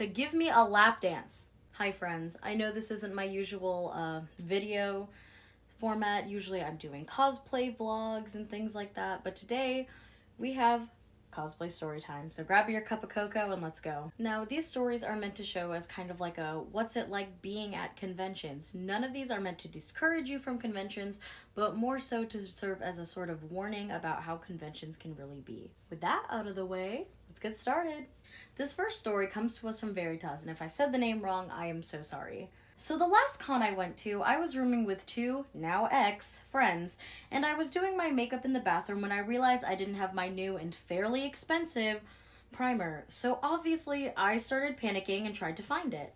The Give Me a Lap Dance. Hi friends, I know this isn't my usual video format. Usually I'm doing cosplay vlogs and things like that, but today we have cosplay story time. So grab your cup of cocoa and let's go. Now, these stories are meant to show as kind of like a what's it like being at conventions. None of these are meant to discourage you from conventions, but more so to serve as a sort of warning about how conventions can really be. With that out of the way, let's get started. This first story comes to us from Veritas, and if I said the name wrong, I am so sorry. So the last con I went to, I was rooming with two, now ex, friends, and I was doing my makeup in the bathroom when I realized I didn't have my new and fairly expensive primer. So obviously, I started panicking and tried to find it.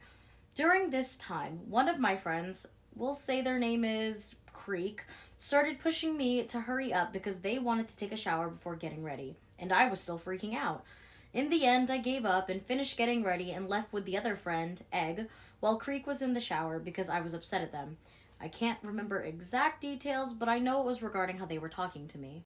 During this time, one of my friends, we'll say their name is Creek, started pushing me to hurry up because they wanted to take a shower before getting ready, and I was still freaking out. In the end, I gave up and finished getting ready and left with the other friend, Egg, while Creek was in the shower because I was upset at them. I can't remember exact details, but I know it was regarding how they were talking to me.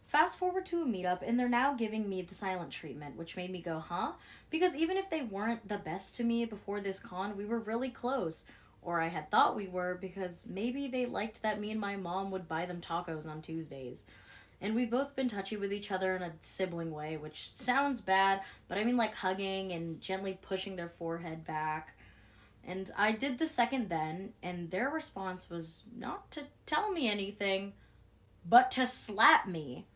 Fast forward to a meetup, and they're now giving me the silent treatment, which made me go, huh? Because even if they weren't the best to me before this con, we were really close. Or I had thought we were, because maybe they liked that me and my mom would buy them tacos on Tuesdays. And we've both been touchy with each other in a sibling way, which sounds bad, but I mean like hugging and gently pushing their forehead back. And I did the second then, and their response was not to tell me anything, but to slap me.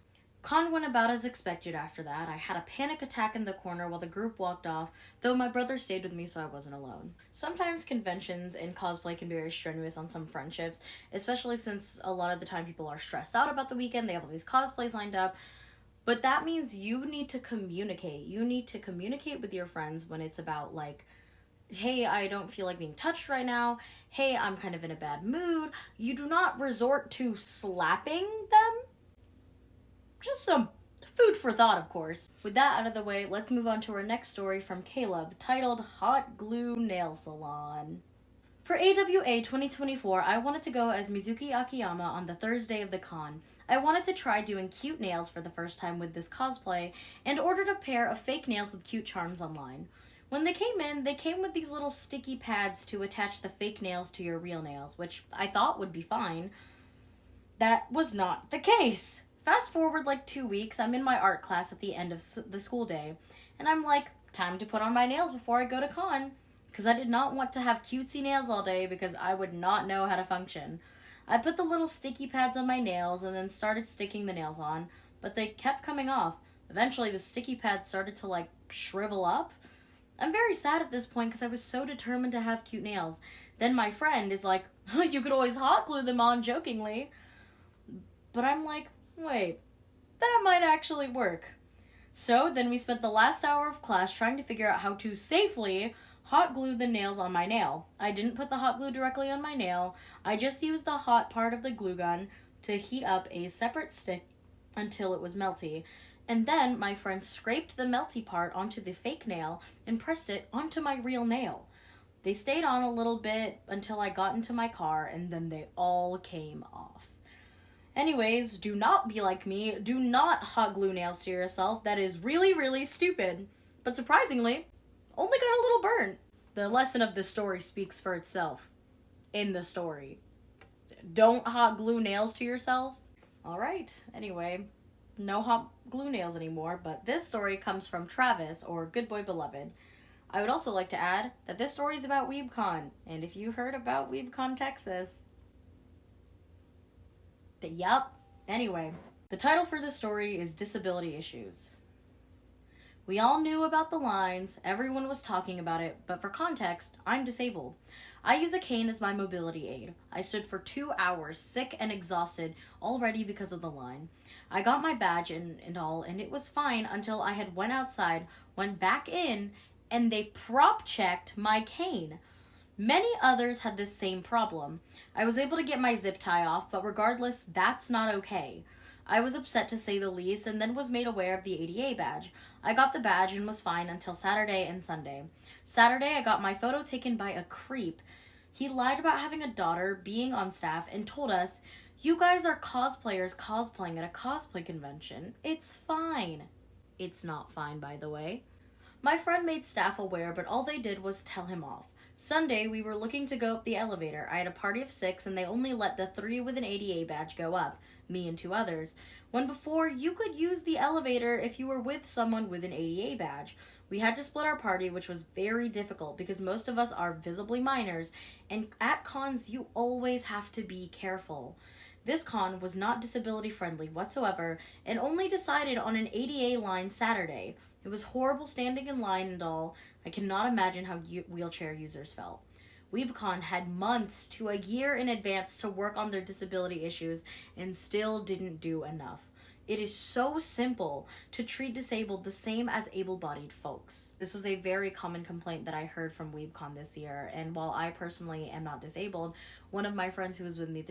Con went about as expected after that. I had a panic attack in the corner while the group walked off, though my brother stayed with me so I wasn't alone. Sometimes conventions and cosplay can be very strenuous on some friendships, especially since a lot of the time people are stressed out about the weekend, they have all these cosplays lined up. But that means you need to communicate. You need to communicate with your friends when it's about, like, hey, I don't feel like being touched right now. Hey, I'm kind of in a bad mood. You do not resort to slapping them. Just some food for thought, of course. With that out of the way, let's move on to our next story from Caleb, titled Hot Glue Nail Salon. For AWA 2024, I wanted to go as Mizuki Akiyama on the Thursday of the con. I wanted to try doing cute nails for the first time with this cosplay, and ordered a pair of fake nails with cute charms online. When they came in, they came with these little sticky pads to attach the fake nails to your real nails, which I thought would be fine. That was not the case. Fast forward like 2 weeks, I'm in my art class at the end of the school day, and I'm like, time to put on my nails before I go to con. Because I did not want to have cutesy nails all day because I would not know how to function. I put the little sticky pads on my nails and then started sticking the nails on, but they kept coming off. Eventually, the sticky pads started to like shrivel up. I'm very sad at this point because I was so determined to have cute nails. Then my friend is like, oh, you could always hot glue them on jokingly. But I'm like, wait, that might actually work. So then we spent the last hour of class trying to figure out how to safely hot glue the nails on my nail. I didn't put the hot glue directly on my nail. I just used the hot part of the glue gun to heat up a separate stick until it was melty. And then my friend scraped the melty part onto the fake nail and pressed it onto my real nail. They stayed on a little bit until I got into my car, and then they all came off. Anyways, do not be like me. Do not hot glue nails to yourself. That is really, really stupid. But surprisingly, only got a little burnt. The lesson of the story speaks for itself. In the story. Don't hot glue nails to yourself. Alright, anyway. No hot glue nails anymore, but this story comes from Travis, or Good Boy Beloved. I would also like to add that this story is about WeebCon, and if you heard about WeebCon Texas, yup. Anyway, the title for this story is Disability Issues. We all knew about the lines, everyone was talking about it, but for context, I'm disabled. I use a cane as my mobility aid. I stood for 2 hours, sick and exhausted, already because of the line. I got my badge and all, and it was fine until I had went outside, went back in, and they prop checked my cane. Many others had this same problem. I was able to get my zip tie off, but regardless, that's not okay. I was upset to say the least, and then was made aware of the ADA badge. I got the badge and was fine until Saturday and Sunday. Saturday, I got my photo taken by a creep. He lied about having a daughter, being on staff, and told us, you guys are cosplayers cosplaying at a cosplay convention. It's fine. It's not fine, by the way. My friend made staff aware, but all they did was tell him off. Sunday, we were looking to go up the elevator. I had a party of 6, and they only let the 3 with an ADA badge go up, me and 2 others. When before, you could use the elevator if you were with someone with an ADA badge. We had to split our party, which was very difficult because most of us are visibly minors, and at cons, you always have to be careful. This con was not disability friendly whatsoever and only decided on an ADA line Saturday. It was horrible standing in line and all. I cannot imagine how wheelchair users felt. WeebCon had months to a year in advance to work on their disability issues and still didn't do enough. It is so simple to treat disabled the same as able-bodied folks. This was a very common complaint that I heard from WeebCon this year, and while I personally am not disabled, one of my friends who was with me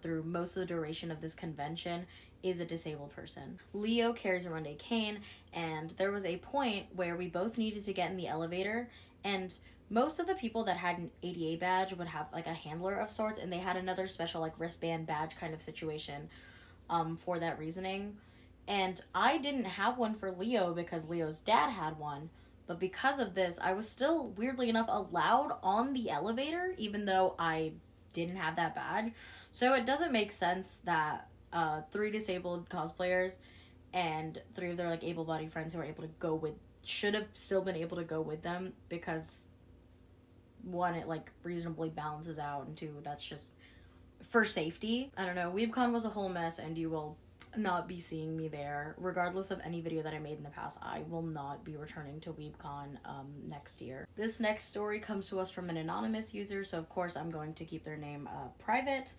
through most of the duration of this convention is a disabled person. Leo carries around a cane, and there was a point where we both needed to get in the elevator, and most of the people that had an ADA badge would have like a handler of sorts, and they had another special like wristband badge kind of situation for that reasoning. And I didn't have one for Leo because Leo's dad had one, but because of this, I was still, weirdly enough, allowed on the elevator, even though I didn't have that badge. So it doesn't make sense that 3 disabled cosplayers and 3 of their like able-bodied friends who were able to go with should have still been able to go with them, because 1, it like reasonably balances out, and 2, that's just for safety. I don't know. WeebCon was a whole mess, and you will not be seeing me there. Regardless of any video that I made in the past, I will not be returning to WeebCon next year. This next story comes to us from an anonymous user, so of course I'm going to keep their name private.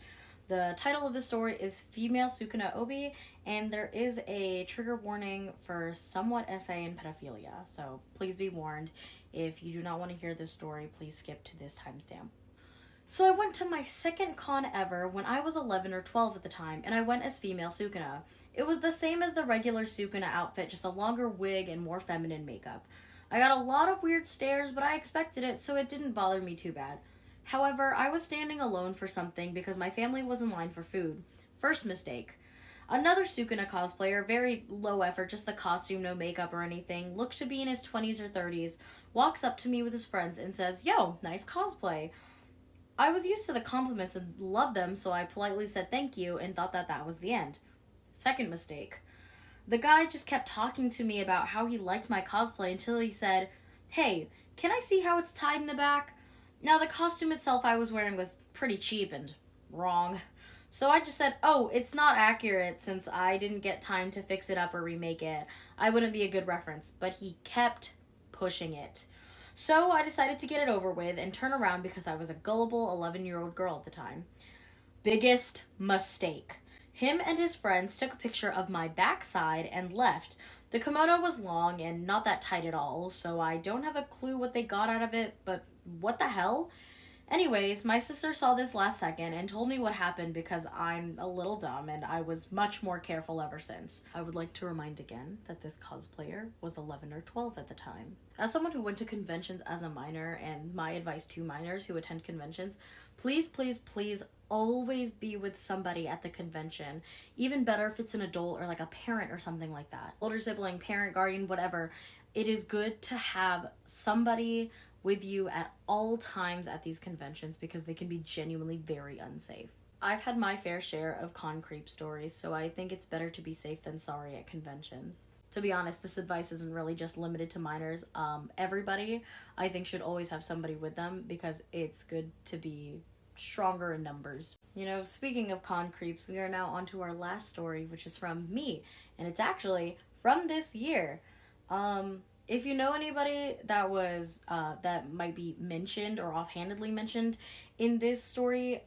The title of the story is Female Sukuna Obi, and there is a trigger warning for somewhat SA and pedophilia, so please be warned. If you do not want to hear this story, please skip to this timestamp. So I went to my second con ever when I was 11 or 12 at the time, and I went as female Sukuna. It was the same as the regular Sukuna outfit, just a longer wig and more feminine makeup. I got a lot of weird stares, but I expected it, so it didn't bother me too bad. However, I was standing alone for something because my family was in line for food. First mistake. Another Sukuna cosplayer, very low effort, just the costume, no makeup or anything, looked to be in his 20s or 30s, walks up to me with his friends and says, "Yo, nice cosplay." I was used to the compliments and loved them, so I politely said thank you and thought that that was the end. Second mistake. The guy just kept talking to me about how he liked my cosplay until he said, "Hey, can I see how it's tied in the back?" Now, the costume itself I was wearing was pretty cheap and wrong. So I just said, "Oh, it's not accurate since I didn't get time to fix it up or remake it. I wouldn't be a good reference." But he kept pushing it. So I decided to get it over with and turn around because I was a gullible 11-year-old girl at the time. Biggest mistake. Him and his friends took a picture of my backside and left. The kimono was long and not that tight at all, so I don't have a clue what they got out of it, but what the hell? Anyways, my sister saw this last second and told me what happened because I'm a little dumb, and I was much more careful ever since. I would like to remind again that this cosplayer was 11 or 12 at the time. As someone who went to conventions as a minor, and my advice to minors who attend conventions, please, please, please always be with somebody at the convention. Even better if it's an adult or like a parent or something like that. Older sibling, parent, guardian, whatever. It is good to have somebody with you at all times at these conventions because they can be genuinely very unsafe. I've had my fair share of con creep stories, so I think it's better to be safe than sorry at conventions. To be honest, this advice isn't really just limited to minors. Everybody, I think, should always have somebody with them because it's good to be stronger in numbers. You know, speaking of con creeps, we are now on to our last story, which is from me, and it's actually from this year. If you know anybody that was that might be mentioned or offhandedly mentioned in this story,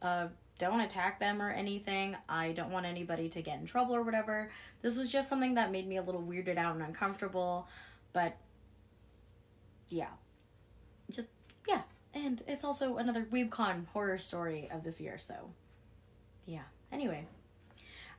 don't attack them or anything. I don't want anybody to get in trouble or whatever. This was just something that made me a little weirded out and uncomfortable, but yeah. Yeah. And it's also another WeebCon horror story of this year, so yeah. Anyway.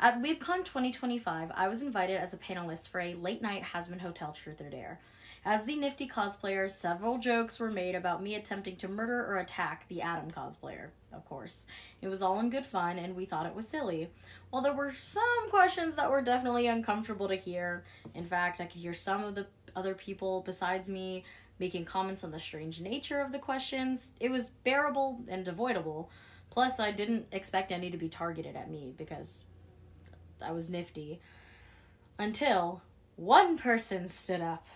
At WeebCon 2025, I was invited as a panelist for a late-night Hasman Hotel Truth or Dare. As the nifty cosplayer, several jokes were made about me attempting to murder or attack the Yaaaawn cosplayer, of course. It was all in good fun, and we thought it was silly. While there were some questions that were definitely uncomfortable to hear, in fact, I could hear some of the other people besides me making comments on the strange nature of the questions. It was bearable and avoidable. Plus, I didn't expect any to be targeted at me because I was nifty. Until one person stood up.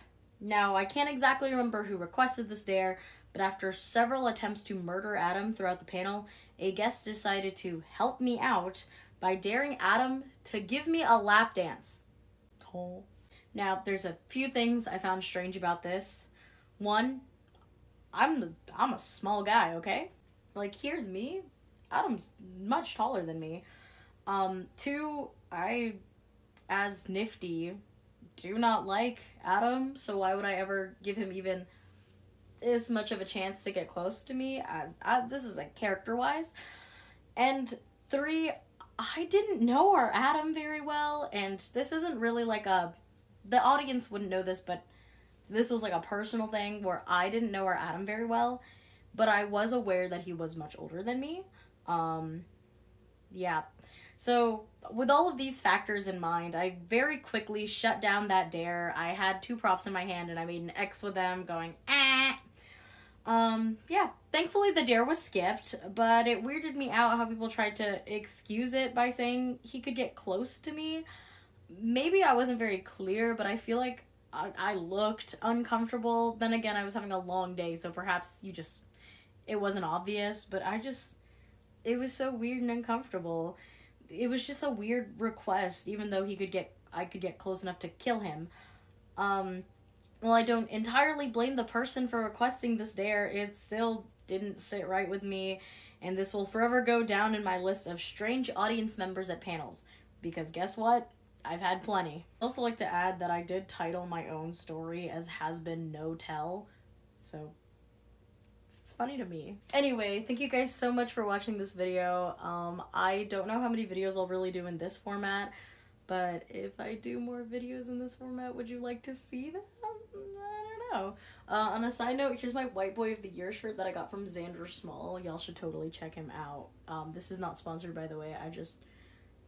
Now, I can't exactly remember who requested this dare, but after several attempts to murder Adam throughout the panel, a guest decided to help me out by daring Adam to give me a lap dance. Oh. Now, there's a few things I found strange about this. One, I'm a small guy, okay? Like, here's me. Adam's much taller than me. Two, I, as nifty, do not like Adam, so why would I ever give him even this much of a chance to get close to me, as this is like character-wise. And three, I didn't know our Adam very well, and this isn't really like the audience wouldn't know this, but this was like a personal thing where I didn't know our Adam very well, but I was aware that he was much older than me. Yeah. So, with all of these factors in mind, I very quickly shut down that dare. I had 2 props in my hand and I made an X with them going, eh. Yeah. Thankfully the dare was skipped, but it weirded me out how people tried to excuse it by saying he could get close to me. Maybe I wasn't very clear, but I feel like I looked uncomfortable. Then again, I was having a long day, so perhaps it wasn't obvious, but it was so weird and uncomfortable. It was just a weird request, even though I could get close enough to kill him. Well, I don't entirely blame the person for requesting this dare. It still didn't sit right with me, and this will forever go down in my list of strange audience members at panels. Because guess what? I've had plenty. I also like to add that I did title my own story as Has Been No Tell, so it's funny to me. Anyway, thank you guys so much for watching this video. I don't know how many videos I'll really do in this format, but if I do more videos in this format, would you like to see them? I don't know. On a side note, here's my White Boy of the Year shirt that I got from Xander Small. Y'all should totally check him out. This is not sponsored, by the way.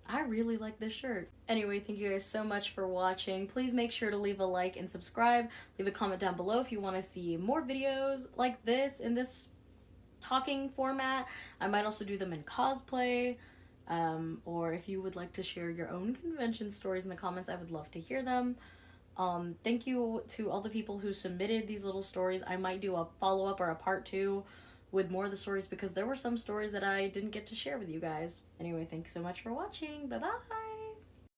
I really like this shirt. Anyway, thank you guys so much for watching. Please make sure to leave a like and subscribe. Leave a comment down below if you want to see more videos like this in this talking format. I might also do them in cosplay. Or if you would like to share your own convention stories in the comments, I would love to hear them. Thank you to all the people who submitted these little stories. I might do a follow-up or a part 2 with more of the stories because there were some stories that I didn't get to share with you guys. Anyway, thanks so much for watching. Bye-bye!